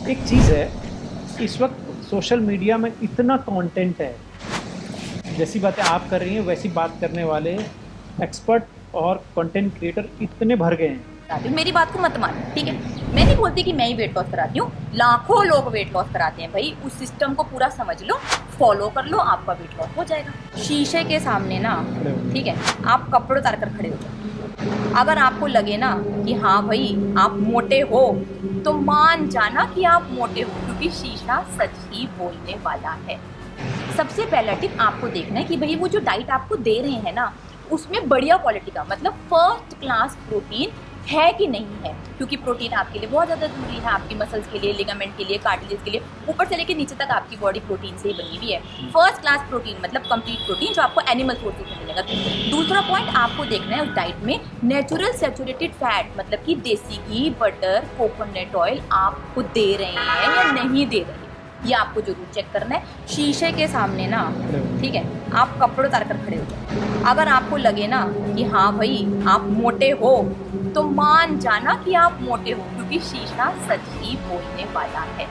एक चीज़ है, इस वक्त सोशल मीडिया में इतना कंटेंट है, जैसी बातें आप कर रही हैं वैसी बात करने वाले एक्सपर्ट और कंटेंट क्रिएटर इतने भर गए हैं। कराती हूँ, मेरी बात को मत मान, ठीक है। मैं नहीं बोलती कि मैं ही वेट लॉस कराती हूँ, लाखों लोग वेट लॉस कराते हैं भाई। उस सिस्टम को पूरा समझ लो, फॉलो कर लो, आपका वेट लॉस हो जाएगा। शीशे के सामने ना, ठीक है, आप कपड़े उतार कर खड़े हो जाओ। अगर आपको लगे ना कि हाँ भाई आप मोटे हो, तो मान जाना कि आप मोटे हो, क्योंकि शीशा सच ही बोलने वाला है। सबसे पहला टिप आपको देखना है कि भाई वो जो डाइट आपको दे रहे हैं ना, उसमें बढ़िया क्वालिटी का, मतलब फर्स्ट क्लास प्रोटीन है कि नहीं है, क्योंकि प्रोटीन आपके लिए बहुत ज़्यादा जरूरी है, आपकी मसल्स के लिए, लिगामेंट के लिए, कार्टिलेज के लिए, ऊपर से लेकर नीचे तक आपकी बॉडी प्रोटीन से ही बनी हुई है। फर्स्ट क्लास प्रोटीन मतलब कंप्लीट प्रोटीन जो आपको एनिमल सोर्सेज से मिलेगा। दूसरा पॉइंट आपको देखना है उस डाइट में नेचुरल सैचुरेटेड फैट, मतलब कि देसी घी, बटर, कोकोनट ऑयल आपको दे रहे हैं या नहीं दे रहे हैं, ये आपको जरूर चेक करना है। शीशे के सामने ना, ठीक है, आप कपड़े उतार कर खड़े हो जाओ। अगर आपको लगे ना कि हाँ भाई आप मोटे हो, तो मान जाना कि आप मोटे हो, क्योंकि शीशा सच ही बोलने वाला है।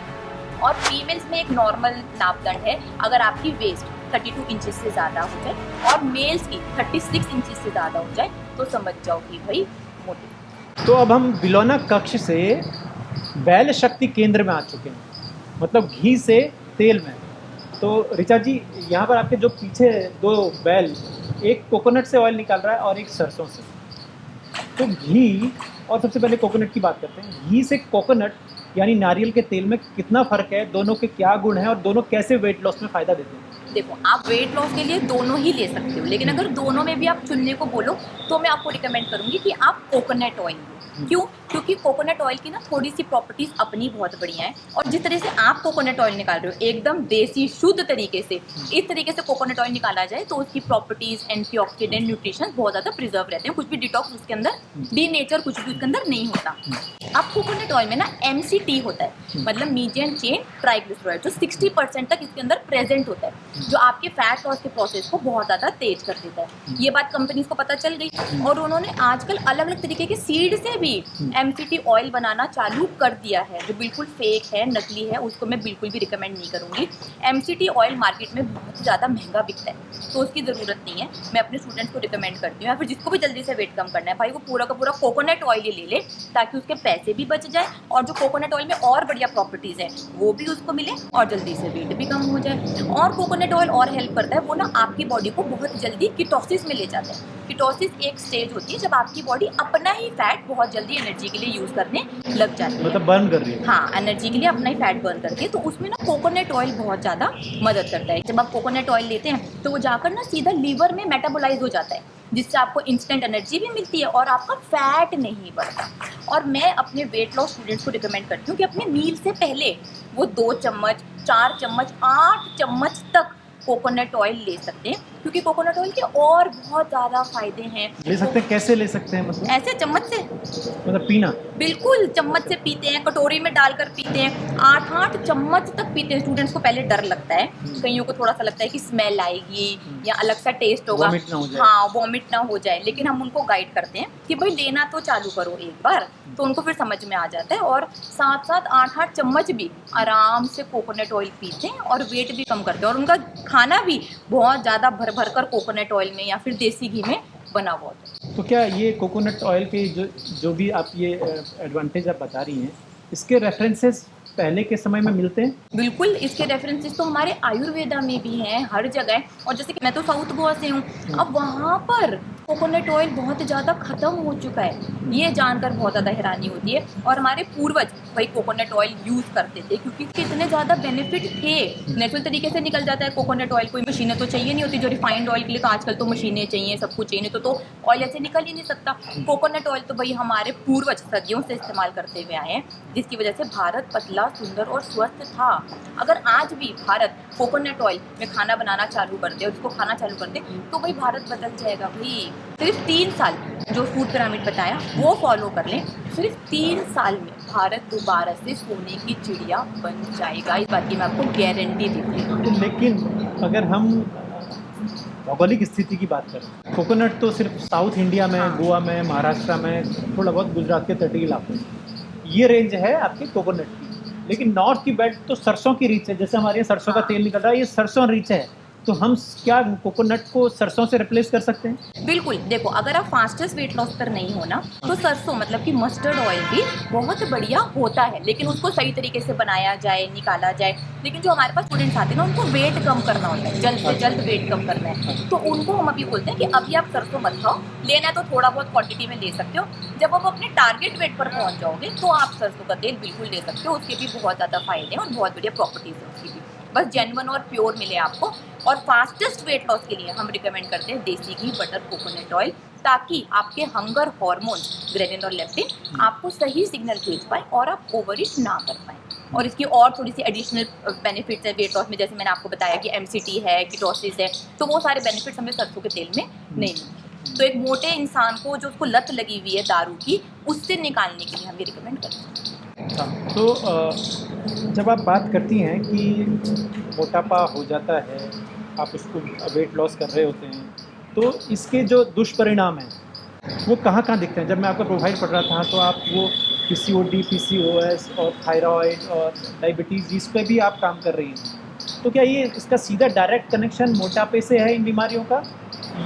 और फीमेल्स में एक नॉर्मल मापदंड है, अगर आपकी वेस्ट 32 इंचेस से ज़्यादा हो जाए और मेल्स की 36 इंचेस से ज़्यादा हो जाए, तो समझ जाओ कि भाई मोटे। तो अब हम बिलौना कक्ष से बैल शक्ति केंद्र में आ चुके हैं, मतलब घी से तेल में। तो ऋचा जी, यहाँ पर आपके जो पीछे दो बैल, एक कोकोनट से ऑयल निकाल रहा है और एक सरसों से। तो घी और सबसे पहले कोकोनट की बात करते हैं। घी से कोकोनट यानी नारियल के तेल में कितना फ़र्क है, दोनों के क्या गुण हैं और दोनों कैसे वेट लॉस में फ़ायदा देते हैं? देखो, आप वेट लॉस के लिए दोनों ही ले सकते हो, लेकिन अगर दोनों में भी आप चुनने को बोलो तो मैं आपको रिकमेंड करूंगी कि आप कोकोनट ऑयल लो। क्यों? क्योंकि कोकोनट ऑयल की ना थोड़ी सी प्रॉपर्टीज अपनी बहुत बढ़िया है, और जिस तरह से आप कोकोनट ऑयल निकाल रहे हो एकदम देसी शुद्ध तरीके से, इस तरीके से कोकोनट ऑयल निकाला जाए तो उसकी प्रॉपर्टीज, एंटीऑक्सीडेंट, न्यूट्रिशन बहुत ज़्यादा प्रिजर्व रहते हैं, कुछ भी डिटॉक्स उसके अंदर, डी नेचर कुछ भी उसके अंदर नहीं होता। अब कोकोनट ऑयल में ना MCT होता है, मतलब मीडियम चेन ट्राइग्लिसराइड, जो 60% तक इसके अंदर प्रेजेंट होता है, जो आपके फैट लॉस के प्रोसेस को बहुत ज़्यादा तेज कर देता है। ये बात कंपनीज को पता चल गई और उन्होंने आजकल अलग अलग तरीके के सीड से भी MCT ऑयल बनाना चालू कर दिया है, जो बिल्कुल फेक है, नकली है, उसको मैं बिल्कुल भी रिकमेंड नहीं करूँगी। MCT ऑयल मार्केट में बहुत ज़्यादा महंगा बिकता है, तो उसकी ज़रूरत नहीं है। मैं अपने स्टूडेंट्स को रिकमेंड करती हूँ, या फिर जिसको भी जल्दी से वेट कम करना है भाई, वो पूरा का पूरा कोकोनट ऑयल ही ले ले, ताकि उसके पैसे भी बच जाए और जो कोकोनट ऑयल में और बढ़िया प्रॉपर्टीज़ हैं वो भी उसको मिले और जल्दी से वेट भी कम हो जाए। और कोकोनट ऑयल और हेल्प करता है, वो ना आपकी बॉडी को बहुत जल्दी कीटोसिस में ले जाता है। कीटोसिस एक स्टेज होती है जब आपकी बॉडी अपना ही फैट बहुत जल्दी एनर्जी के लिए यूज़ करने लग जाती है, मतलब बर्न कर रही है। हाँ, एनर्जी के लिए अपना ही फैट बर्न करती है। तो उसमें ना कोकोनट ऑयल बहुत ज़्यादा मदद करता है। जब आप कोकोनट ऑयल लेते हैं तो वो जाकर ना सीधा लीवर में मेटाबोलाइज हो जाता है, जिससे आपको इंस्टेंट एनर्जी भी मिलती है और आपका फैट नहीं बढ़ता। और मैं अपने वेट लॉस स्टूडेंट्स को रिकमेंड करती हूँ कि अपने मील से पहले वो 2 चम्मच, 4 चम्मच, 8 चम्मच तक कोकोनट ऑयल ले सकते हैं, क्योंकि कोकोनट ऑयल के और बहुत ज़्यादा फायदे हैं। ले सकते हैं, कैसे ले सकते हैं? मतलब ऐसे चम्मच से, मतलब पीना? बिल्कुल चम्मच से पीते हैं, कटोरी में डालकर पीते हैं, 8-8 चम्मच तक पीते हैं। स्टूडेंट्स को पहले डर लगता है, कईयों को थोड़ा सा लगता है कि स्मेल आएगी या अलग सा टेस्ट होगा, वॉमिट ना हो जाए। हाँ, वॉमिट ना हो जाए, लेकिन हम उनको गाइड करते हैं कि भाई लेना तो चालू करो एक बार, तो उनको फिर समझ में आ जाता है। और 7-7, 8-8 चम्मच भी आराम से कोकोनट ऑयल पीते हैं और वेट भी कम करते हैं। और उनका खाना भी बहुत ज़्यादा भर भर कर कोकोनट ऑयल में या फिर देसी घी में बना हुआ होता है। तो क्या ये कोकोनट ऑयल के जो भी आप ये एडवांटेज आप बता रही हैं, इसके रेफरेंसेस पहले के समय में मिलते हैं? बिल्कुल, इसके रेफरेंसेस तो हमारे आयुर्वेदा में भी हैं, हर जगह। और जैसे कि मैं तो साउथ गोवा से हूँ, अब वहाँ पर कोकोनट ऑयल बहुत ज़्यादा ख़त्म हो चुका है, ये जानकर बहुत ज़्यादा हैरानी होती है। और हमारे पूर्वज भाई कोकोनट ऑयल यूज़ करते थे, क्योंकि इसके इतने ज़्यादा बेनिफिट थे। नेचुरल तरीके से निकल जाता है कोकोनट ऑयल, कोई मशीनें तो चाहिए नहीं होती, जो रिफाइंड ऑयल के लिए तो आजकल तो मशीनें चाहिए, सब कुछ चाहिए, तो ऑयल ऐसे निकल ही नहीं सकता। कोकोनट ऑयल तो भाई हमारे पूर्वज सदियों से इस्तेमाल करते हुए आए हैं, जिसकी वजह से भारत पतला, सुंदर और स्वस्थ था। अगर आज भी भारत कोकोनट ऑयल में खाना बनाना चालू कर दे और उसको खाना चालू कर दे, तो भाई भारत बदल जाएगा भाई। सिर्फ 3 साल जो फूड पिरामिड बताया वो फॉलो कर लें, सिर्फ 3 साल में भारत दोबारा से सोने की चिड़िया बन जाएगा। इस बात की मैं आपको गारंटी देती हूँ। लेकिन अगर हम भौगोलिक स्थिति की बात करें, कोकोनट तो सिर्फ साउथ इंडिया में, हाँ। गोवा में, महाराष्ट्र में, थोड़ा बहुत गुजरात के तटीय इलाकों में, ये रेंज है आपके कोकोनट की। लेकिन नॉर्थ की बेल्ट तो सरसों की रीच है, जैसे हमारे यहाँ सरसों का हाँ। तेल निकल रहा है, ये सरसों रीच है। तो हम क्या कोकोनट को सरसों से रिप्लेस कर सकते हैं? बिल्कुल, देखो अगर आप फास्टेस्ट वेट लॉस पर नहीं हो ना, तो सरसों मतलब कि मस्टर्ड ऑयल भी बहुत बढ़िया होता है, लेकिन उसको सही तरीके से बनाया जाए, निकाला जाए। लेकिन जो हमारे पास स्टूडेंट्स आते हैं ना, उनको वेट कम करना होता है, जल्द से जल्द वेट कम करना है, तो उनको हम अभी बोलते हैं कि अभी आप सरसों मत खाओ, लेना है तो थोड़ा बहुत क्वांटिटी में ले सकते हो। जब आप अपने टारगेट वेट पर पहुंच जाओगे तो आप सरसों का तेल बिल्कुल ले सकते हो, उसके भी बहुत ज़्यादा फायदे हैं और बहुत बढ़िया प्रॉपर्टीज है उसकी भी। बस जेन्युइन और प्योर मिले आपको। और फास्टेस्ट वेट लॉस के लिए हम रिकमेंड करते हैं देसी घी, बटर, कोकोनट ऑयल, ताकि आपके हंगर हार्मोन ग्रेलिन और लेप्टिन आपको सही सिग्नल भेज पाए और आप ओवर ईट ना कर पाए। और इसकी और थोड़ी सी एडिशनल बेनिफिट्स है वेट लॉस में, जैसे मैंने आपको बताया कि एमसीटी है, कीटोसिस है, तो वो सारे बेनिफिट्स हमें सरसों के तेल में नहीं मिलते। तो एक मोटे इंसान को जो उसको लत लगी हुई है दारू की, उससे निकालने के लिए हम ये रिकमेंड करते हैं। तो जब आप बात करती हैं कि मोटापा हो जाता है, आप उसको वेट लॉस कर रहे होते हैं, तो इसके जो दुष्परिणाम हैं वो कहाँ दिखते हैं? जब मैं आपका प्रोफाइल पढ़ रहा था तो आप वो पीसीओडी, पीसीओएस और थायराइड और डायबिटीज़, इस पे भी आप काम कर रही हैं। तो क्या ये इसका सीधा डायरेक्ट कनेक्शन मोटापे से है इन बीमारियों का,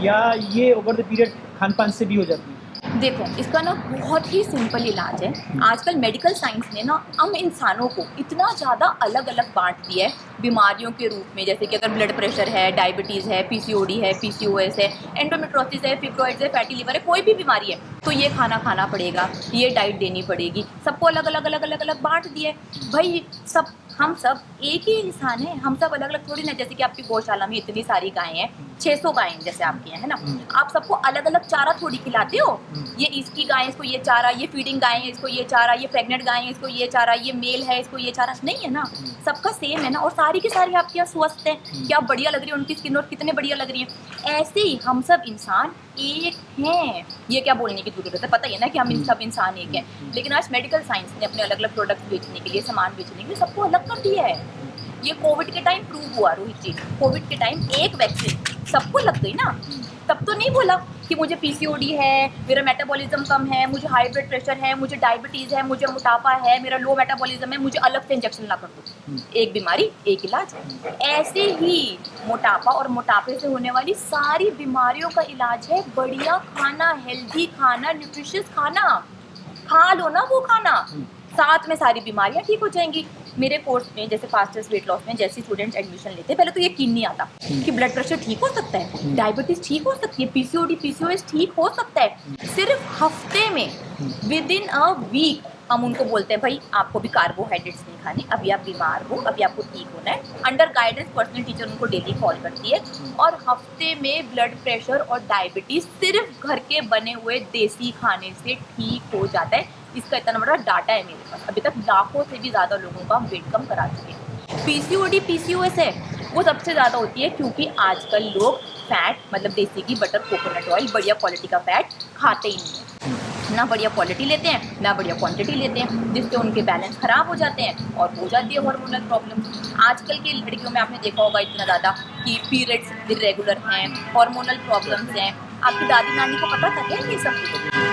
या ये ओवर द पीरियड खान-पान से भी हो जाती है? देखो इसका ना बहुत ही सिंपल इलाज है। आजकल मेडिकल साइंस ने ना हम इंसानों को इतना ज़्यादा अलग अलग बांट दिया है बीमारियों के रूप में, जैसे कि अगर ब्लड प्रेशर है, डायबिटीज़ है, पीसीओडी है, पीसीओएस है, एंडोमेट्रोसिस है, फिब्रॉइड्स है, फैटी लिवर है, कोई भी बीमारी है तो ये खाना पड़ेगा, ये डाइट देनी पड़ेगी। सबको अलग अलग बांट दिया है भाई। सब हम सब एक ही इंसान है, हम सब अलग अलग थोड़ी ना। जैसे कि आपकी गौशाला में इतनी सारी गायें हैं, 600 गायें जैसे आपकी हैं, है ना, आप सबको अलग अलग चारा थोड़ी खिलाते हो। ये इसकी गाय है, इसको ये चारा, ये फीडिंग गाय है, इसको ये चारा, ये प्रेग्नेंट गाय है, इसको ये चारा, ये मेल है, इसको ये चारा, नहीं है ना। सबका सेम है ना, और सारी की सारी आपके यहाँ स्वस्थ है, क्या बढ़िया लग रही है उनकी स्किन और कितने बढ़िया लग रही है। ऐसे ही हम सब इंसान एक हैं, ये क्या बोलने की जरूरत है, पता ही है ना कि हम सब इंसान एक हैं। लेकिन आज मेडिकल साइंस ने अपने अलग अलग प्रोडक्ट्स बेचने के लिए, सामान बेचने के लिए सबको अलग कर दिया है। ये कोविड के टाइम प्रूव हुआ रोहित जी। कोविड के टाइम एक वैक्सीन सबको लग गई ना, तब तो नहीं बोला कि मुझे पीसीओडी है, मेरा मेटाबॉलिज्म कम है, मुझे हाई ब्लड प्रेशर है, मुझे डायबिटीज़ है, मुझे मोटापा है, मेरा लो मेटाबॉलिज्म है, मुझे अलग से इंजेक्शन ला कर दो। एक बीमारी एक इलाज। ऐसे ही मोटापा और मोटापे से होने वाली सारी बीमारियों का इलाज है बढ़िया खाना, हेल्दी खाना, न्यूट्रिशियस खाना। खा लो ना वो खाना, साथ में सारी बीमारियां ठीक हो जाएंगी। मेरे कोर्स में जैसे फास्टेस्ट वेट लॉस में जैसे स्टूडेंट्स एडमिशन लेते हैं, पहले तो यकीन नहीं आता कि ब्लड प्रेशर ठीक हो सकता है, डायबिटीज ठीक हो सकती है, पीसीओडी पीसीओएस ठीक हो सकता है। सिर्फ हफ्ते में, विद इन अ वीक, हम उनको बोलते हैं भाई आपको भी कार्बोहाइड्रेट्स नहीं खाने, अभी आप बीमार हो, अभी आपको ठीक होना है। अंडर गाइडेंस पर्सनल टीचर उनको डेली कॉल करती है, और हफ्ते में ब्लड प्रेशर और डायबिटीज सिर्फ घर के बने हुए देसी खाने से ठीक हो जाता है। इसका इतना बड़ा डाटा है मेरे पास, अभी तक लाखों से भी ज़्यादा लोगों का हम वेट कम करा चुके हैं। पीसीओडी पीसीओएस है वो सबसे ज़्यादा होती है क्योंकि आजकल लोग फैट, मतलब देसी घी, बटर, कोकोनट ऑयल, बढ़िया क्वालिटी का फैट खाते ही नहीं है। ना बढ़िया क्वालिटी लेते हैं, ना बढ़िया क्वांटिटी लेते हैं, जिससे उनके बैलेंस खराब हो जाते हैं और हो जाती है हार्मोनल प्रॉब्लम। आजकल की लड़कियों में आपने देखा होगा इतना ज़्यादा कि पीरियड्स इरेगुलर हैं, हार्मोनल प्रॉब्लम्स हैं। आपकी दादी नानी को पता था क्या ये सब?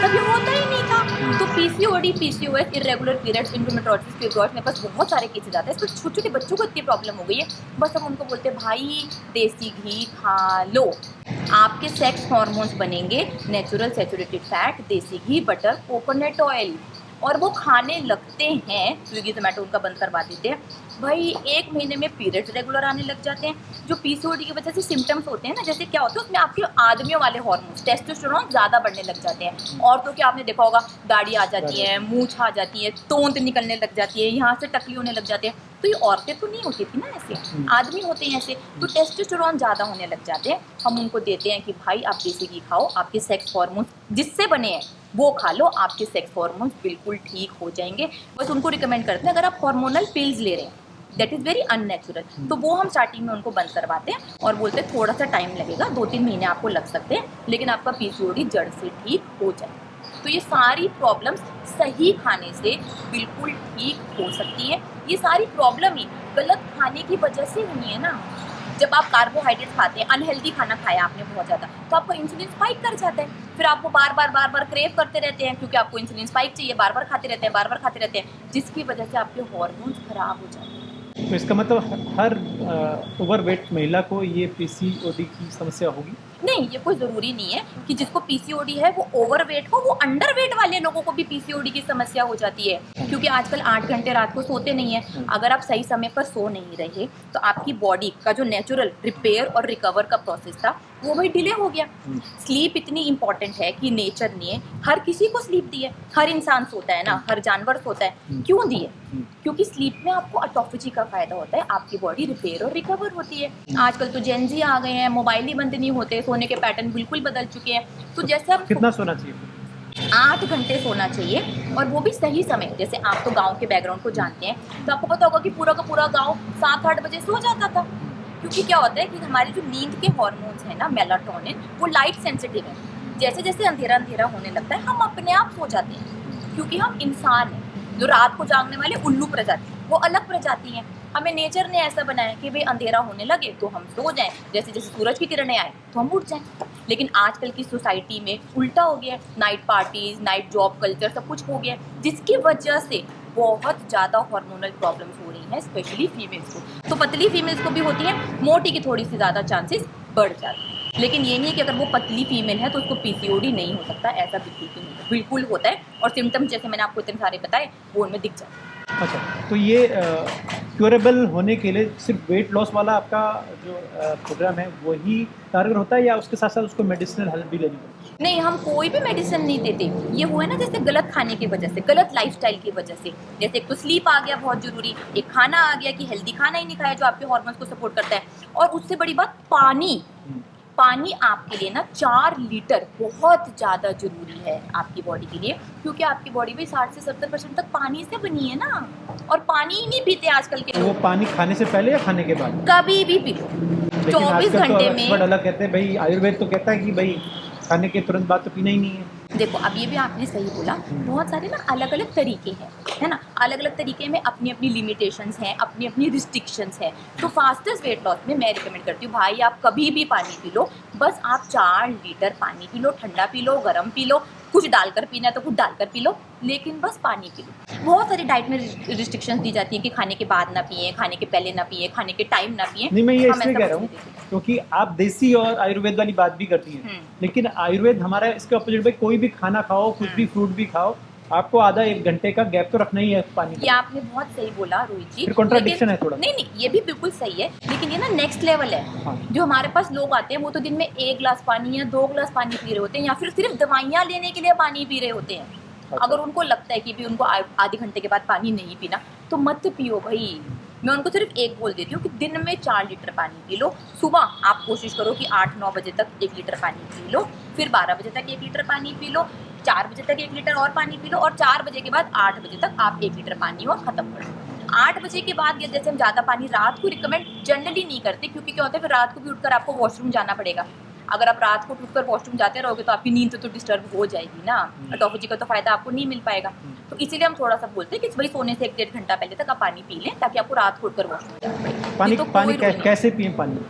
कभी होता ही नहीं था। तो PCOD, PCOS, irregular periods, endometriosis, fibroids, मेरे पास बहुत सारे केसेस आते हैं। इसमें छोटे छोटे बच्चों को इतनी प्रॉब्लम हो गई है, बस हम उनको बोलते हैं भाई देसी घी खा लो, आपके सेक्स हार्मोन्स बनेंगे, नेचुरल सैचुरेटेड फैट, देसी घी, बटर, कोकोनट ऑयल, और वो खाने लगते हैं। स्विगी जोमेटो उनका बंद करवा देते हैं भाई, 1 महीने में पीरियड्स रेगुलर आने लग जाते हैं। जो पीसीओडी की वजह से सिम्टम्स होते हैं ना, जैसे क्या होता है उसमें आपके आदमियों वाले हार्मोन्स, टेस्टोस्टेरोन ज़्यादा बढ़ने लग जाते हैं। औरतों की आपने देखा होगा दाढ़ी आ जाती है, मूंछ आ जाती है, तोंत निकलने लग जाती है, यहाँ से टकली होने लग जाते हैं। तो ये औरतें तो नहीं होती थी ना ऐसे, आदमी होते हैं ऐसे, तो टेस्टोस्टेरोन ज़्यादा होने लग जाते हैं। हम उनको देते हैं कि भाई आप देसी घी खाओ, आपके सेक्स हार्मोन्स जिससे बने हैं वो खा लो, आपके सेक्स हार्मोन्स बिल्कुल ठीक हो जाएंगे। बस उनको रिकमेंड करते हैं अगर आप हार्मोनल पिल्स ले रहे हैं दैट इज़ वेरी अननेचुरल, तो वो हम स्टार्टिंग में उनको बंद करवाते हैं और बोलते हैं थोड़ा सा टाइम लगेगा, 2-3 महीने आपको लग सकते हैं, लेकिन आपका पीसीओडी जड़ से ठीक हो जाए। तो ये सारी प्रॉब्लम्स सही खाने से बिल्कुल ठीक हो सकती है। ये सारी प्रॉब्लम ही गलत खाने की वजह से हुई है ना। जब आप कार्बोहाइड्रेट खाते हैं, अनहेल्दी खाना खाया आपने बहुत ज़्यादा, तो आपका इंसुलिन स्पाइक कर जाता है, फिर आपको बार बार क्रेव करते रहते हैं, क्योंकि आपको इंसुलिन स्पाइक चाहिए, बार बार खाते रहते हैं, जिसकी वजह से आपके हार्मोन्स खराब हो जाते हैं। तो इसका मतलब हर ओवरवेट महिला को ये पीसीओडी की समस्या होगी? नहीं, ये कोई ज़रूरी नहीं है कि जिसको पीसीओडी है वो ओवरवेट हो, वो अंडरवेट वाले लोगों को भी पीसीओडी की समस्या हो जाती है, क्योंकि आजकल 8 घंटे रात को सोते नहीं हैं। अगर आप सही समय पर सो नहीं रहे तो आपकी बॉडी का जो नेचुरल रिपेयर और रिकवर का प्रोसेस था वो भी डिले हो गया। स्लीप इतनी इंपॉर्टेंट है कि नेचर ने हर किसी को स्लीप दी है, हर इंसान सोता है ना, हर जानवर सोता है, क्यों दी है? क्योंकि स्लीप में आपको ऑटोफेजी का फायदा होता है, आपकी बॉडी रिपेयर और रिकवर होती है। आजकल तो जेनजी आ गए हैं, मोबाइल ही बंद नहीं होते, सोने के पैटर्न बिल्कुल बदल चुके हैं। तो जैसे आप कितना सोना चाहिए? 8 घंटे सोना चाहिए, और वो भी सही समय। जैसे आप तो गांव के बैकग्राउंड को जानते हैं, तो आपको पता होगा कि पूरा का पूरा गांव 7-8 बजे सो जाता था, क्योंकि क्या होता है कि हमारी जो नींद के हार्मोन्स है ना, मेलाटोनिन, वो लाइट सेंसिटिव है। जैसे जैसे अंधेरा अंधेरा होने लगता है हम अपने आप सो जाते हैं, क्योंकि हम इंसान हैं। जो रात को जागने वाले उल्लू प्रजाति, वो अलग प्रजाति हैं। हमें नेचर ने ऐसा बनाया कि भाई अंधेरा होने लगे तो हम सो जाएं, जैसे जैसे सूरज की किरणें आए तो हम उठ जाएं। लेकिन आजकल की सोसाइटी में उल्टा हो गया है, night parties, night job culture, सब कुछ हो गया है, जिसकी वजह से बहुत ज़्यादा हार्मोनल प्रॉब्लम्स हो रही हैं, स्पेशली फीमेल्स को। तो पतली फीमेल्स को भी होती है, मोटी की थोड़ी सी ज़्यादा चांसेस बढ़ जाते हैं। लेकिन ये नहीं है कि अगर वो पतली फीमेल है तो उसको पीसीओडी नहीं हो सकता, ऐसा बिल्कुल भी नहीं है, बिल्कुल होता है। और सिम्टम्स जैसे मैंने आपको इतने सारे बताए वो उनमें दिख जाते हैं। अच्छा, तो ये क्योरेबल होने के लिए सिर्फ वेट लॉस वाला आपका जो प्रोग्राम है वही कारगर होता है, या उसके साथ साथ उसको मेडिसिनल हेल्प भी लेनी पड़ती है? नहीं, हम कोई भी मेडिसिन नहीं देते। ये हुआ ना जैसे गलत खाने की वजह से, गलत लाइफस्टाइल की वजह से। जैसे एक तो स्लीप आ गया बहुत ज़रूरी, एक खाना आ गया कि हेल्दी खाना ही नहीं खाया जो आपके हार्मोन्स को सपोर्ट करता है, और उससे बड़ी बात पानी। पानी आपके लिए ना 4 लीटर बहुत ज़्यादा ज़रूरी है आपकी बॉडी के लिए, क्योंकि आपकी बॉडी भी 60 से 70% तक पानी से बनी है ना, और पानी ही नहीं पीते आजकल के तो वो लोग। पानी खाने से पहले या खाने के बाद? कभी भी पी लो, लेकिन 24 आजकल तो घंटे एक्सपर्ट में। अलग कहते हैं, भाई आयुर्वेद तो कहता है कि भाई खाने के तुरंत बाद तो पीना ही नहीं है। देखो, अब ये भी आपने सही बोला, बहुत सारे ना अलग अलग तरीके हैं, है ना, अलग अलग तरीके में अपनी अपनी लिमिटेशंस हैं, अपनी अपनी रिस्ट्रिक्शंस हैं। तो फास्टेस्ट वेट लॉस में मैं रिकमेंड करती हूँ, भाई आप कभी भी पानी पी लो, बस आप 4 लीटर पानी पी लो, ठंडा पी लो, गर्म पी लो, कुछ डालकर पीना है तो कुछ डालकर पी लो, लेकिन बस पानी पी लो। बहुत सारी डाइट में रिस्ट्रिक्शंस दी जाती हैं कि खाने के बाद ना पिए, खाने के पहले ना पिए, खाने के टाइम ना पिए। नहीं, मैं ये हम इसलिए ऐसा कह कुछ रहा हूँ नहीं देते। क्योंकि आप देसी और आयुर्वेद वाली बात भी करती हैं, लेकिन आयुर्वेद हमारा इसके ऑपोजिट, भाई कोई भी खाना खाओ, कुछ भी फ्रूट भी खाओ, आपको आधा 1 घंटे का गैप तो रखना ही है पानी ये का। आपने बहुत सही बोला रोहित जी। फिर कॉन्ट्राडिक्शन लेकिन- है थोड़ा। नहीं, ये भी बिल्कुल सही है, लेकिन ये ना नेक्स्ट लेवल है। हाँ। जो हमारे पास लोग आते हैं वो तो दिन में 1 गिलास पानी या 2 गिलास पानी पी रहे होते हैं, या फिर सिर्फ दवाइयाँ लेने के लिए पानी पी रहे होते हैं। अच्छा। अगर उनको लगता है कि भी उनको आधे घंटे के बाद पानी नहीं पीना, तो मत पियो भाई। मैं उनको सिर्फ एक बोल देती हूँ कि दिन में 4 लीटर पानी पी लो। सुबह आप कोशिश करो कि 8-9 बजे तक 1 लीटर पानी पी लो, फिर 12 बजे तक 1 लीटर पानी पी लो, 4 बजे तक 1 लीटर और पानी पी लो, और 4 बजे के बाद 8 बजे तक आप 1 लीटर पानी और ख़त्म कर लो। 8 बजे के बाद या जैसे हम ज़्यादा पानी रात को रिकमेंड जनरली नहीं करते, क्योंकि क्या होता है फिर रात को भी उठकर आपको वॉशरूम जाना पड़ेगा। अगर आप रात को उठकर वॉशरूम जाते रहोगे तो आपकी नींद तो डिस्टर्ब हो जाएगी ना, ऑटोफेजी का तो फ़ायदा आपको नहीं मिल पाएगा। तो इसीलिए हम थोड़ा सा बोलते हैं कि भाई सोने से 1-1.5 घंटा पहले तक आप पानी पी लें, ताकि आपको रात को उठकर वॉशरूम जाना पड़े। पानी ये तो पानी कोई रूल नहीं। कैसे पिए पानी?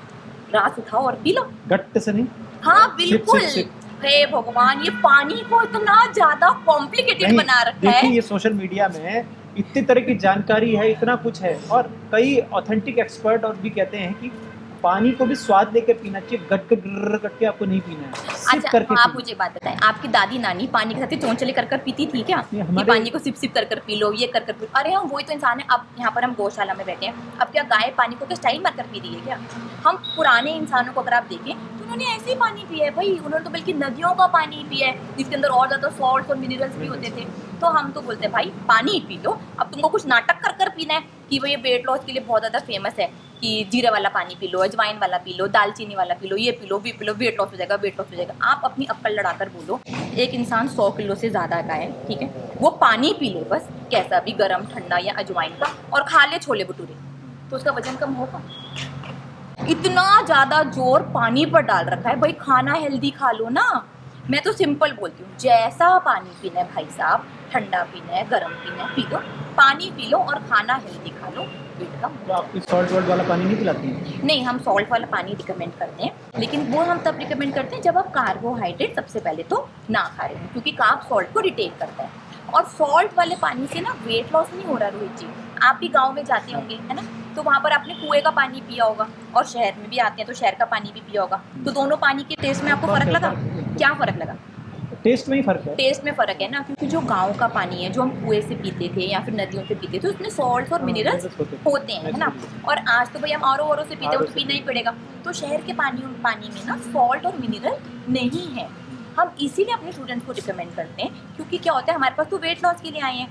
रात उठाओ और पी लो। गट्ट से नहीं? हाँ सिप, बिल्कुल। SIP, SIP. हे भगवान, ये पानी को इतना ज्यादा कॉम्प्लिकेटेड नहीं, बना रखा देखिए है। ये सोशल मीडिया में इतनी तरह की जानकारी है, इतना कुछ है, और कई ऑथेंटिक एक्सपर्ट और भी कहते हैं कि पानी को भी स्वाद लेकर पीना चाहिए, गट गट गर करके आपको नहीं पीना है, सिप अच्छा, करके आप पीना। मुझे बात बताएं, आपकी दादी नानी पानी के साथ चोंचले कर पीती थी क्या? ये कि हमारे- पानी को सिप सिप कर पी लो, ये कर पी लो। अरे हम वही तो इंसान है। अब यहाँ पर हम गौशाला में बैठे हैं, अब क्या गाय पानी को क्या स्टाइल मारकर पी रही है क्या? हम पुराने इंसानों को अगर आप देखें तो उन्होंने ऐसे ही पानी पिया है भाई, उन्होंने तो बल्कि नदियों का पानी पिया है, जिसके अंदर और ज़्यादा सॉल्ट और मिनरल्स भी होते थे। तो हम तो बोलते हैं भाई पानी पी लो। अब तुमको कुछ नाटक कर पीना है कि भाई ये वेट लॉस के लिए बहुत ज़्यादा फेमस है कि जीरे वाला पानी पी लो, अजवाइन वाला पी लो, दालचीनी वाला पी लो, ये P low, V P low, weight loss हो जाएगा, वेट लॉस हो जाएगा। आप अपनी अक्ल लड़ाकर बोलो, एक इंसान 100 किलो से ज़्यादा का है, ठीक है, वो पानी पी ले बस, कैसा भी गर्म ठंडा या अजवाइन का, और खा ले छोले भटूरे, तो उसका वजन कम होगा। इतना ज़्यादा जोर पानी पर डाल रखा है, भाई खाना हेल्दी खा लो ना। मैं तो सिंपल बोलती हूँ, जैसा पानी पीना है भाई साहब, ठंडा पीना है, गर्म पीना है, पी लो, पानी पी लो और खाना हेल्दी खा लो, वेट कम। तो आप सॉल्ट वॉल्ट वाला पानी नहीं पिलाती हैं? नहीं, हम सॉल्ट वाला पानी रिकमेंड करते हैं, लेकिन वो हम तब रिकमेंड करते हैं जब आप कार्बोहाइड्रेट सबसे पहले तो ना खा रहे हो, क्योंकि कार्ब सॉल्ट को रिटेन करता है। और सॉल्ट वाले पानी से ना वेट लॉस नहीं हो रहा रोहित जी। आप भी गांव में जाते होंगे, है ना, तो वहाँ पर आपने कुएं का पानी पिया होगा, और शहर में भी आते हैं तो शहर का पानी भी पिया होगा, तो दोनों पानी के टेस्ट में आपको फ़र्क लगा? क्या फ़र्क लगा? टेस्ट में ही फर्क है। टेस्ट में फ़र्क है ना, क्योंकि जो गांव का पानी है, जो हम कुएं से पीते थे या फिर नदियों से पीते थे, उसमें सॉल्ट और मिनरल्स होते हैं, है ना। और आज तो भाई हम आर से पीते हैं, तो पीना ही पड़ेगा। तो शहर के पानी में ना सॉल्ट और मिनरल नहीं है। हम इसीलिए अपने स्टूडेंट्स को रिकमेंड करते हैं, क्योंकि क्या होता है, हमारे पास तो वेट लॉस के लिए आए हैं।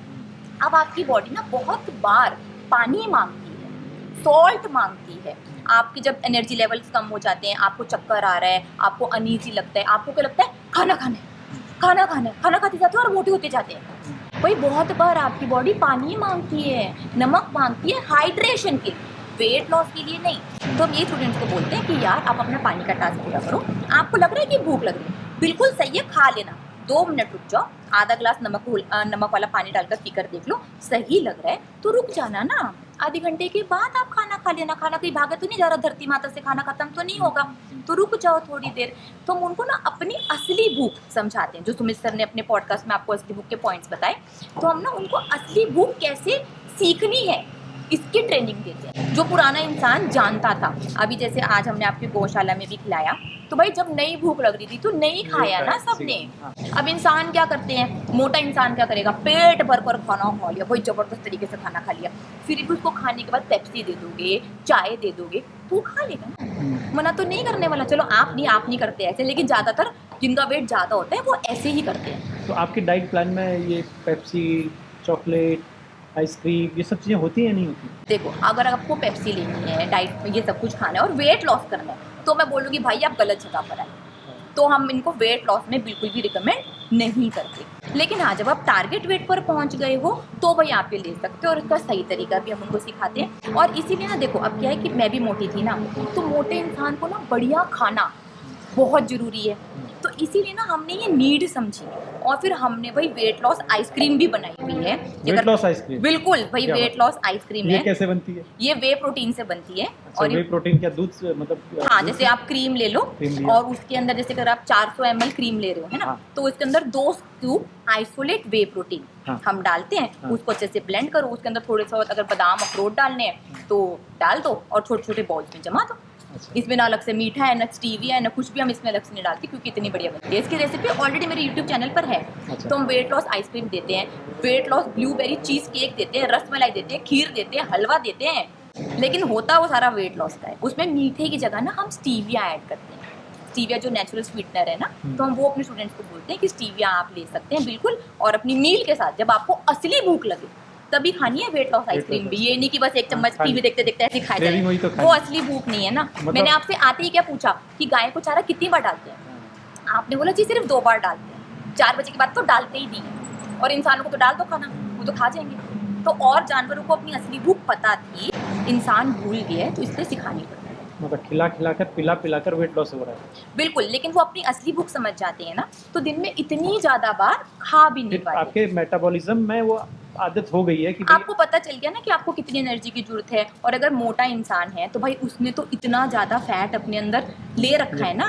अब आपकी बॉडी ना बहुत बार पानी मांगती है, सॉल्ट मांगती है। आपके जब एनर्जी लेवल्स कम हो जाते हैं, आपको चक्कर आ रहा है, आपको अनईजी लगता है, आपको क्या लगता है, खाना खाना है, खाना खाते जाते हैं और मोटे होते जाते हैं। भाई बहुत बार आपकी बॉडी पानी मांगती है, नमक मांगती है, हाइड्रेशन के, वेट लॉस के लिए नहीं। तो हम ये स्टूडेंट्स को बोलते हैं कि यार आप अपना पानी का टास्क पूरा करो। आपको लग रहा है कि भूख लग रही है, बिल्कुल सही है, खा लेना, 2 मिनट रुक जाओ, आधा ग्लास नमक वाला पानी डालकर पीकर देख लो, सही लग रहा है तो रुक जाना ना। आधे घंटे के बाद आप खाना खा लेना। खाना कहीं भागा तो नहीं जा रहा, धरती माता से खाना खत्म तो नहीं होगा, तो रुक जाओ थोड़ी देर। तो हम उनको ना अपनी असली भूख समझाते हैं, जो सुमित सर ने अपने पॉडकास्ट में आपको असली भूख के पॉइंट्स बताए, तो हम ना उनको असली भूख कैसे सीखनी है इसकी ट्रेनिंग देते हैं, जो पुराना इंसान जानता था। अभी जैसे आज हमने आपकी गौशाला में भी खिलाया, तो भाई जब नई भूख लग रही थी तो नहीं खाया ना सबने। अब इंसान क्या करते हैं, मोटा इंसान क्या करेगा, पेट भर कर खाना खा लिया, भाई जबरदस्त तरीके से खाना खा लिया, फिर भी उसको खाने के बाद पेप्सी दे दोगे, चाय दे दोगे, तो खा लेगा ना, मना तो नहीं करने वाला। चलो आप नहीं करते ऐसे, लेकिन ज़्यादातर जिनका वेट ज़्यादा होता है वो ऐसे ही करते हैं। तो आपकी डाइट प्लान में ये पेप्सी, चॉकलेट, आइसक्रीम, ये सब चीज़ें होती हैं नहीं होती? देखो, अगर आपको पेप्सी लेनी है, डाइट में ये सब कुछ खाना है और वेट लॉस करना है, तो मैं बोलूँगी भाई आप गलत जगह पर आए। तो हम इनको वेट लॉस में बिल्कुल भी रिकमेंड नहीं करते। लेकिन हाँ, जब आप टारगेट वेट पर पहुंच गए हो तो भाई आप ये ले सकते हो, और इसका सही तरीका भी हम उनको सिखाते हैं। और इसीलिए ना देखो, अब क्या है कि मैं भी मोटी थी ना, तो मोटे इंसान को ना बढ़िया खाना बहुत ज़रूरी है, तो इसीलिए ना हमने ये नीड समझी, और फिर हमने भाई वेट लॉस आइसक्रीम भी बनाई हुई है। Weight loss ice cream? बिल्कुल भाई, वेट लॉस आइसक्रीम है। ये कैसे बनती है? ये वे प्रोटीन से बनती है। अच्छा, वे प्रोटीन क्या दूध से, मतलब? हाँ, जैसे आप क्रीम ले लो और उसके अंदर, जैसे अगर आप 400 ml क्रीम ले रहे हो, है ना, तो उसके अंदर 2 स्कूप आइसोलेट वे प्रोटीन हम डालते हैं। उसको अच्छे से ब्लेंड करो, उसके अंदर थोड़े सा अगर बादाम अखरोट डालने हैं तो डाल दो, और छोटे छोटे बॉल्स में जमा दो। इसमें ना अलग से मीठा है, ना स्टीविया है, ना कुछ भी हम इसमें अलग से नहीं डालते, क्योंकि इतनी बढ़िया बनती है। इसकी रेसिपी ऑलरेडी मेरे यूट्यूब चैनल पर है। तो हम वेट लॉस आइसक्रीम देते हैं, weight loss blueberry cheese cake देते हैं, रसमलाई देते हैं, खीर देते हैं, हलवा देते हैं, लेकिन होता वो सारा वेट लॉस का है। उसमें मीठे की जगह ना हम स्टीविया ऐड करते हैं। स्टीविया जो नेचुरल स्वीटनर है ना, तो हम वो अपने स्टूडेंट्स को बोलते हैं कि स्टीविया आप ले सकते हैं बिल्कुल, और अपनी मील के साथ जब आपको असली भूख लगे तभी खानी है वेट लॉस आइसक्रीम भी। ये नहीं कि बस एक चम्मच टीवी देखते देखते ऐसे खाए जाए, वो असली भूख नहीं है ना। मैंने आपसे आते ही क्या पूछा कि गाय को चारा कितनी बार डालते हैं, आपने बोला जी सिर्फ 2 बार डालते हैं, 4 बजे के बाद तो डालते ही नहीं है। और इंसानों को तो डाल दो खाना, वो तो खा जाएंगे। तो और जानवरों को अपनी असली भूख पता थी, इंसान भूल गया, तो इसलिए सिखानी पड़ती है। मतलब खिलाकर पिलाकर वेट लॉस हो रहा है। बिल्कुल, लेकिन वो अपनी असली भूख समझ जाते हैं ना, तो दिन में इतनी ज्यादा बार खा भी नहीं पाते। आपके मेटाबॉलिज्म में वो आदत हो गई है कि आपको पता चल गया ना कि आपको कितनी एनर्जी की जरूरत है। और अगर मोटा इंसान है तो भाई उसने तो इतना ज़्यादा फैट अपने अंदर ले रखा है ना।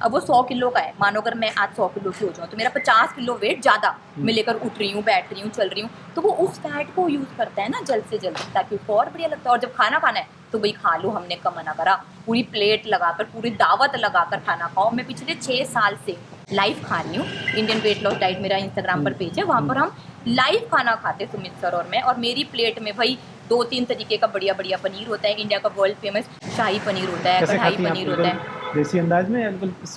अब वो 100 किलो का है, मानो अगर मैं आज 100 किलो की हो जाऊँ तो मेरा 50 किलो वेट ज़्यादा मैं लेकर उठ रही हूँ, बैठ रही हूँ, चल रही हूँ, तो वो उस फैट को यूज़ करता है ना जल्द से जल्द, ताकि उसको और बढ़िया लगता है। और जब खाना खाना है तो भाई खा लो, हमने कम मना करा, पूरी प्लेट लगाकर, पूरी दावत लगाकर खाना खाओ। मैं पिछले 6 साल से लाइव खा रही हूँ। इंडियन वेट लॉस डाइट मेरा इंस्टाग्राम पर पेज है, वहाँ पर हम लाइव खाना खाते सुमित सर और मैं। और मेरी प्लेट में भाई 2-3 तरीके का बढ़िया बढ़िया पनीर होता है, इंडिया का वर्ल्ड फेमस शाही पनीर होता है, कढ़ाई पनीर होता है। देसी अंदाज में?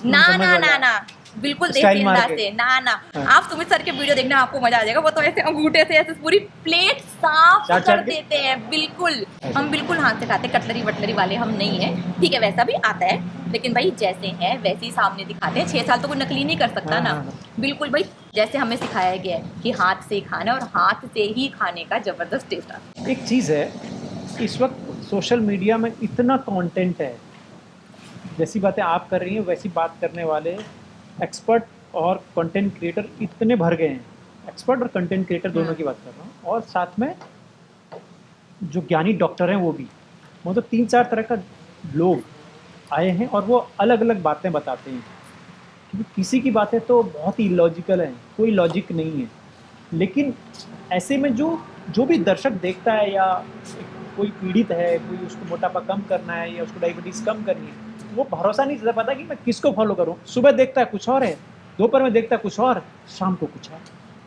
ना ना ना ना, बिल्कुल देसी अंदाज से ना ना। आप सुमित सर के वीडियो देखना, आपको मजा आ जाएगा। वो तो ऐसे अंगूठे से ऐसे पूरी प्लेट साफ कर देते हैं। बिल्कुल, हम बिल्कुल हाथ से खाते, कटलरी वटलरी वाले हम नहीं है। ठीक है, वैसा भी आता है, लेकिन भाई जैसे हैं वैसे ही सामने दिखाते हैं। 6 साल तो कोई नकली नहीं कर सकता ना। बिल्कुल भाई, जैसे हमें सिखाया गया है कि हाथ से ही खाना, और हाथ से ही खाने का जबरदस्त टेस्ट आता है। एक चीज़ है, इस वक्त सोशल मीडिया में इतना कंटेंट है, जैसी बातें आप कर रही हैं वैसी बात करने वाले एक्सपर्ट और कंटेंट क्रिएटर इतने भर गए हैं। एक्सपर्ट और कंटेंट क्रिएटर दोनों की बात कर रहा हूँ। और साथ में जो ज्ञानी डॉक्टर हैं वो भी, मतलब 3-4 तरह का लोग आए हैं और वो अलग अलग बातें बताते हैं, क्योंकि किसी की बातें तो बहुत ही इलॉजिकल हैं, कोई लॉजिक नहीं है। लेकिन ऐसे में जो जो भी दर्शक देखता है, या कोई पीड़ित है, कोई उसको मोटापा कम करना है या उसको डायबिटीज़ कम करनी है, वो भरोसा नहीं कर पाता कि मैं किसको फॉलो करूँ। सुबह देखता है कुछ और है, दोपहर में देखता है कुछ और, शाम को कुछ और।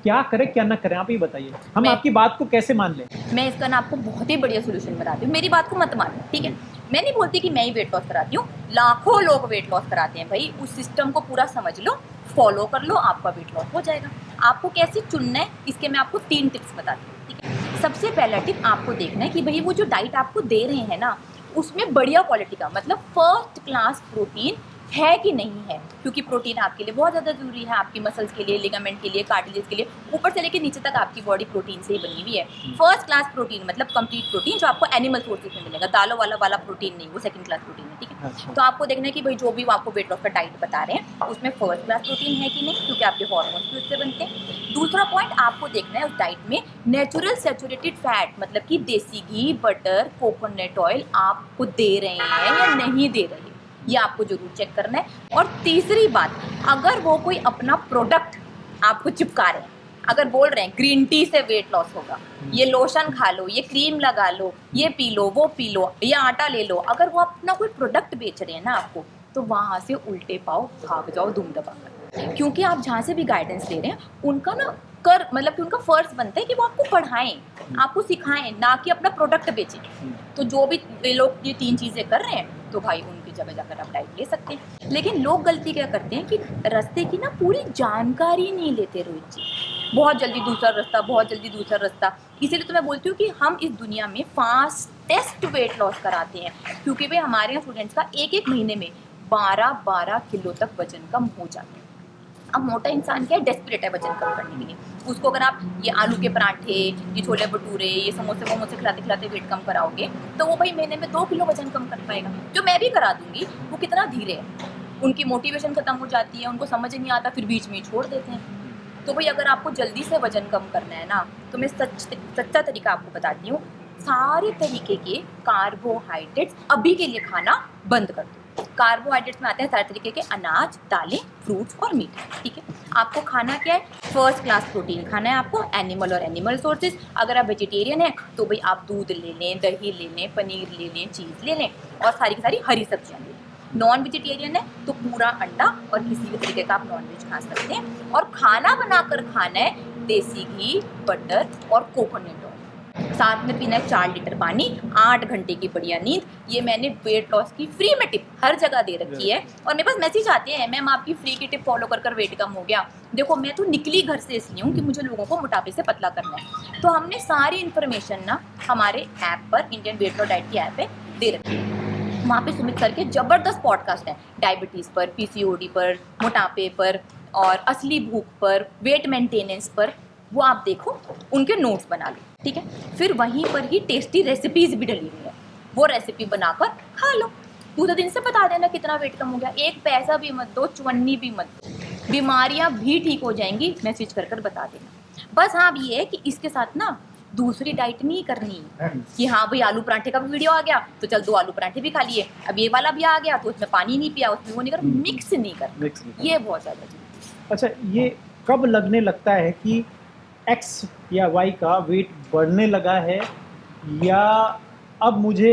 क्या करें क्या ना करें, आप ही बताइए, हम आपकी बात को कैसे मान लें? मैं इसका ना आपको बहुत ही बढ़िया सोल्यूशन बताती हूँ, मेरी बात को मत मानो, ठीक है। मैं नहीं बोलती कि मैं ही वेट लॉस कराती हूँ, लाखों लोग वेट लॉस कराते हैं भाई। उस सिस्टम को पूरा समझ लो, फॉलो कर लो, आपका वेट लॉस हो जाएगा। आपको कैसे चुनना है, इसके मैं आपको 3 टिप्स बताती हूँ, ठीक है। सबसे पहला टिप आपको देखना है कि भाई वो जो डाइट आपको दे रहे हैं ना, उसमें बढ़िया क्वालिटी का, मतलब फर्स्ट क्लास प्रोटीन है कि नहीं है, क्योंकि प्रोटीन आपके लिए बहुत ज़्यादा ज़रूरी है, आपकी मसल्स के लिए, लिगामेंट के लिए, कार्टिलेज के लिए, ऊपर से लेकर नीचे तक आपकी बॉडी प्रोटीन से ही बनी हुई है। फर्स्ट क्लास प्रोटीन मतलब कंप्लीट प्रोटीन, जो आपको एनिमल सोर्सेज में मिलेगा, दालों वाला प्रोटीन नहीं, वो सेकंड क्लास प्रोटीन है, ठीक है। अच्छा। तो आपको देखना है कि भाई जो भी वो आपको वेट लॉस का डाइट बता रहे हैं उसमें फर्स्ट क्लास प्रोटीन है कि नहीं, क्योंकि आपके हार्मोन्स भी उससे बनते हैं। दूसरा पॉइंट आपको देखना है उस डाइट में नेचुरल सैचुरेटेड फैट, मतलब कि देसी घी, बटर, कोकोनट ऑयल आपको दे रहे हैं या नहीं दे रहे हैं, ये आपको जरूर चेक करना है। और तीसरी बात, अगर वो कोई अपना प्रोडक्ट आपको चिपका रहे हैं, अगर बोल रहे हैं ग्रीन टी से वेट लॉस होगा, ये लोशन खा लो, ये क्रीम लगा लो, ये पी लो, वो पी लो, ये आटा ले लो, अगर वो अपना कोई प्रोडक्ट बेच रहे हैं ना आपको, तो वहां से उल्टे पाओ भाग जाओ धूम दबाकर, क्योंकि आप जहाँ से भी गाइडेंस ले रहे हैं उनका ना मतलब कि उनका फर्ज बनता है कि वो आपको पढ़ाएं, आपको सिखाएं, ना कि अपना प्रोडक्ट बेचें। तो जो भी ये लोग ये 3 चीज़ें कर रहे हैं, तो भाई उनकी जगह जाकर आप डाइट ले सकते हैं। लेकिन लोग गलती क्या करते हैं कि रास्ते की ना पूरी जानकारी नहीं लेते रोहित जी, बहुत जल्दी दूसरा रास्ता, बहुत जल्दी दूसरा रास्ता। इसीलिए तो मैं बोलती हूँ कि हम इस दुनिया में फास्टेस्ट वेट लॉस कराते हैं, क्योंकि भाई हमारे यहाँ स्टूडेंट्स का एक महीने में 12-12 किलो तक वजन कम हो जाता है। अब मोटा इंसान क्या है, डेस्परेट है वजन कम करने के लिए, उसको अगर आप ये आलू के पराठे, ये छोले भटूरे, ये समोसे वोमोसे खिलाते खिलाते वेट कम कराओगे, तो वो भाई महीने में 2 किलो वजन कम कर पाएगा। जो मैं भी करा दूंगी, वो कितना धीरे है, उनकी मोटिवेशन खत्म हो जाती है, उनको समझ नहीं आता, फिर बीच में ही छोड़ देते हैं। तो भाई अगर आपको जल्दी से वजन कम करना है ना, तो मैं सच्चा तरीका आपको बताती हूँ, सारे तरीके के कार्बोहाइड्रेट्स अभी के लिए खाना बंद कर दो। कार्बोहाइड्रेट्स में आते हैं सारे तरीके के अनाज, दालें, फ्रूट्स और मीट, ठीक है। आपको खाना क्या है, फर्स्ट क्लास प्रोटीन खाना है आपको, एनिमल और एनिमल सोर्सेज। अगर आप वेजिटेरियन हैं तो भाई आप दूध ले लें, दही ले लें, पनीर ले लें, चीज़ ले लें, और सारी की सारी हरी सब्जियाँ ले लें। नॉन वेजिटेरियन है तो पूरा अंडा और किसी भी तरीके का आप नॉन वेज खा सकते हैं। और खाना बनाकर खाना है देसी घी, बटर और कोकोनट ऑयल। साथ में पीना है 4 लीटर पानी, 8 घंटे की बढ़िया नींद। ये मैंने वेट लॉस की फ्री में टिप हर जगह दे रखी है, और मेरे पास मैसेज आते हैं, मैम आपकी फ्री की टिप फॉलो कर वेट कम हो गया। देखो मैं तो निकली घर से इसलिए हूँ कि मुझे लोगों को मोटापे से पतला करना है, तो हमने सारी इन्फॉर्मेशन ना हमारे ऐप पर, इंडियन वेट लॉस डाइट की ऐप है, दे रखी है। वहाँ पे सुमित सर के ज़बरदस्त पॉडकास्ट हैं, डायबिटीज़ पर, पीसीओडी पर, मोटापे पर, और असली भूख पर, वेट मेंटेनेंस पर, वो आप देखो, उनके नोट्स बना लो, ठीक है। फिर वहीं पर ही टेस्टी रेसिपीज़ भी डली हुई है, वो रेसिपी बनाकर खा लो। दूसरे दिन से बता देना कितना वेट कम हो गया, एक पैसा भी मत दो, चुन्नी भी मत दो, बीमारियाँ भी ठीक हो जाएंगी, मैसेज कर बता देना। बस हाँ ये है कि इसके साथ ना दूसरी डाइट नहीं करनी कि हाँ भाई आलू पराठे का भी वीडियो आ गया तो चल 2 आलू पराठे भी खा लिए, अब ये वाला भी आ गया तो उसमें पानी नहीं पिया, उसमें वो नहीं कर, मिक्स नहीं कर, ये बहुत ज़्यादा जरूरी। अच्छा, ये कब लगने लगता है कि एक्स या वाई का वेट बढ़ने लगा है, या अब मुझे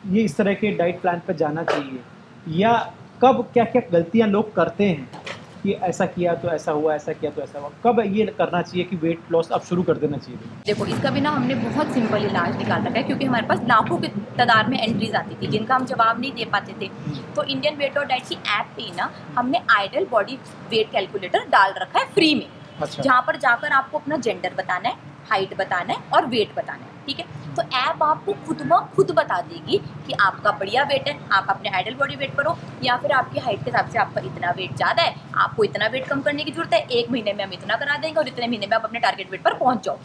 ये इस तरह के डाइट प्लान पर जाना चाहिए, या कब क्या क्या गलतियां लोग करते हैं कि ऐसा किया तो ऐसा हुआ, ऐसा किया तो ऐसा हुआ, कब ये करना चाहिए कि वेट लॉस अब शुरू कर देना चाहिए? देखो इसका भी ना हमने बहुत सिंपल इलाज निकाल रखा है, क्योंकि हमारे पास लाखों की तादाद में एंट्रीज आती थी जिनका हम जवाब नहीं दे पाते थे। तो इंडियन वेट लॉस डाइट की ऐप पे ही ना हमने आइडल बॉडी वेट कैलकुलेटर डाल रखा है फ्री में। अच्छा। जहाँ पर जाकर आपको अपना जेंडर बताना है, हाइट बताना है और वेट बताना है, ठीक है। तो ऐप आपको खुद बता देगी कि आपका बढ़िया वेट है, आप अपने आइडल बॉडी वेट पर हो, या फिर आपकी हाइट के हिसाब से आपका इतना वेट ज़्यादा है, आपको इतना वेट कम करने की जरूरत है, 1 महीने में हम इतना करा देंगे और इतने महीने में आप अपने टारगेट वेट पर पहुंच जाओ।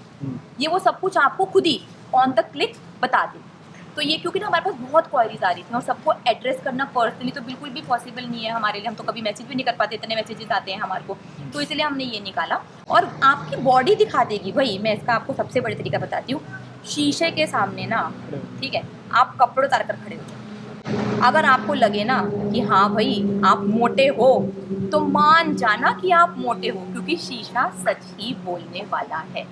ये वो सब कुछ आपको खुद ही ऑन द क्लिक बता देगी। तो ये क्योंकि ना हमारे पास बहुत क्वारीज आ रही थी और सबको एड्रेस करना पर्सनली तो बिल्कुल भी पॉसिबल नहीं है हमारे लिए, हम तो कभी मैसेज भी नहीं कर पाते, इतने मैसेजेस आते हैं हमारे को, तो इसलिए हमने ये निकाला। और आपकी बॉडी दिखा देगी भाई, मैं इसका आपको सबसे बड़ी तरीका बताती हूँ, शीशे के सामने ना, खड़े हो। ठीक है, आप कपड़े उतार कर खड़े हो जाओ। अगर आपको लगे ना कि हाँ भाई आप मोटे हो, तो मान जाना कि आप मोटे हो, क्योंकि शीशा सच ही बोलने वाला है।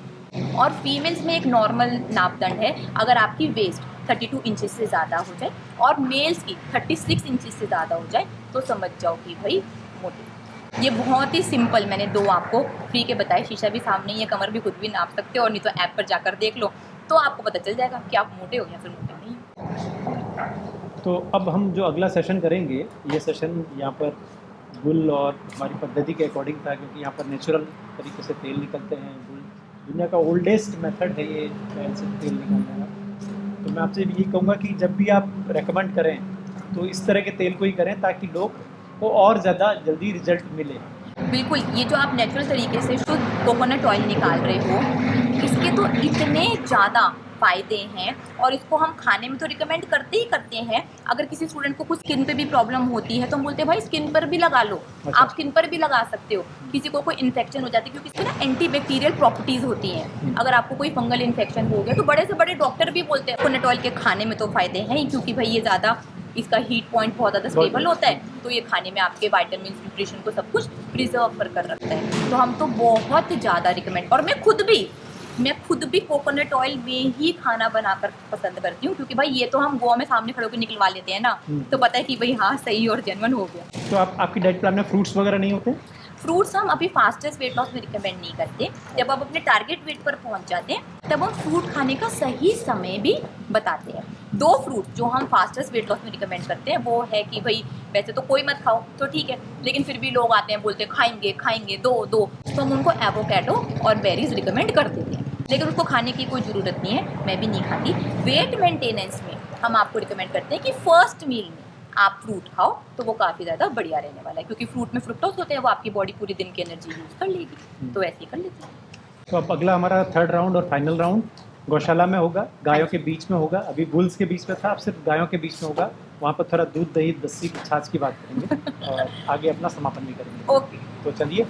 और फीमेल्स में एक नॉर्मल नापदंड है, अगर आपकी वेस्ट 32 इंचेस से ज़्यादा हो जाए और मेल्स की 36 इंचेस से ज़्यादा हो जाए तो समझ जाओ कि भाई मोटे। ये बहुत ही सिंपल, मैंने 2 आपको फ्री के बताए। शीशा भी सामने ही है, कमर भी खुद भी नाप सकते हो, और नहीं तो ऐप पर जाकर देख लो तो आपको पता चल जाएगा कि आप मोटे हो या फिर मोटे नहीं। तो अब हम जो अगला सेशन करेंगे, ये सेशन यहाँ पर गुल और हमारी पद्धति के अकॉर्डिंग था, क्योंकि यहाँ पर नेचुरल तरीके से तेल निकलते हैं। गुल दुनिया का ओल्डेस्ट मेथड है ये बैल से तेल निकालने का। तो मैं आपसे यही कहूँगा कि जब भी आप रेकमेंड करें तो इस तरह के तेल को ही करें, ताकि लोग को और ज़्यादा जल्दी रिजल्ट मिले। बिल्कुल, ये जो आप नेचुरल तरीके से शुद्ध कोकोनट ऑयल निकाल रहे हो, इसके तो इतने ज़्यादा फ़ायदे हैं, और इसको हम खाने में तो रिकमेंड करते ही करते हैं। अगर किसी स्टूडेंट को कुछ स्किन पे भी प्रॉब्लम होती है तो हम बोलते हैं भाई स्किन पर भी लगा लो। अच्छा। आप स्किन पर भी लगा सकते हो। किसी को कोई इन्फेक्शन हो जाती है, क्योंकि इसमें ना एंटीबैक्टीरियल प्रॉपर्टीज़ होती हैं। अगर आपको कोई फंगल इन्फेक्शन हो गया तो बड़े से बड़े डॉक्टर भी बोलते हैं कोकोनट ऑयल के खाने में तो फ़ायदे हैं ही, क्योंकि भाई ये ज़्यादा, इसका हीट पॉइंट बहुत ज़्यादा स्टेबल होता है, तो ये खाने में आपके वाइटामिन न्यूट्रिशन को सब कुछ प्रिजर्व कर रखता है। तो हम तो बहुत ज़्यादा रिकमेंड, और मैं खुद भी कोकोनट ऑयल में ही खाना बनाकर पसंद करती हूँ, क्योंकि भाई ये तो हम गोवा में सामने खड़े होकर निकलवा लेते हैं ना, तो पता है कि भाई हाँ सही और जेन्युइन हो गया। तो आपकी डाइट प्लान में फ्रूट्स वगैरह नहीं होते? फ्रूट्स हम अभी फास्टेस्ट वेट लॉस में रिकमेंड नहीं करते। जब आप अपने टारगेट वेट पर पहुंच जाते हैं तब हम फ्रूट खाने का सही समय भी बताते हैं। 2 फ्रूट जो हम फास्टेस्ट वेट लॉस में रिकमेंड करते हैं वो है कि भाई वैसे तो कोई मत खाओ तो ठीक है, लेकिन फिर भी लोग आते हैं बोलते हैं खाएंगे दो, तो हम उनको एवोकाडो और बेरीज रिकमेंड कर देते हैं, लेकिन उसको खाने की कोई ज़रूरत नहीं है, मैं भी नहीं खाती। वेट मेंटेनेंस में हम आपको रिकमेंड करते हैं कि फर्स्ट मील में आप फ्रूट खाओ, तो वो काफ़ी ज़्यादा बढ़िया रहने वाला है, क्योंकि फ्रूट में फ्रुक्टोज होते हैं, वो आपकी बॉडी पूरे दिन की एनर्जी यूज़ कर लेगी, तो ऐसे ही कर लेते हैं। तो अब अगला हमारा 3rd राउंड और फाइनल राउंड गौशाला में होगा, गायों के बीच में होगा। अभी बुल्स के बीच में था, अब सिर्फ गायों के बीच में होगा। वहाँ पर थोड़ा दूध, दही, दस्सी की छाछ की बात करेंगे और आगे अपना समापन भी करेंगे। ओके, तो चलिए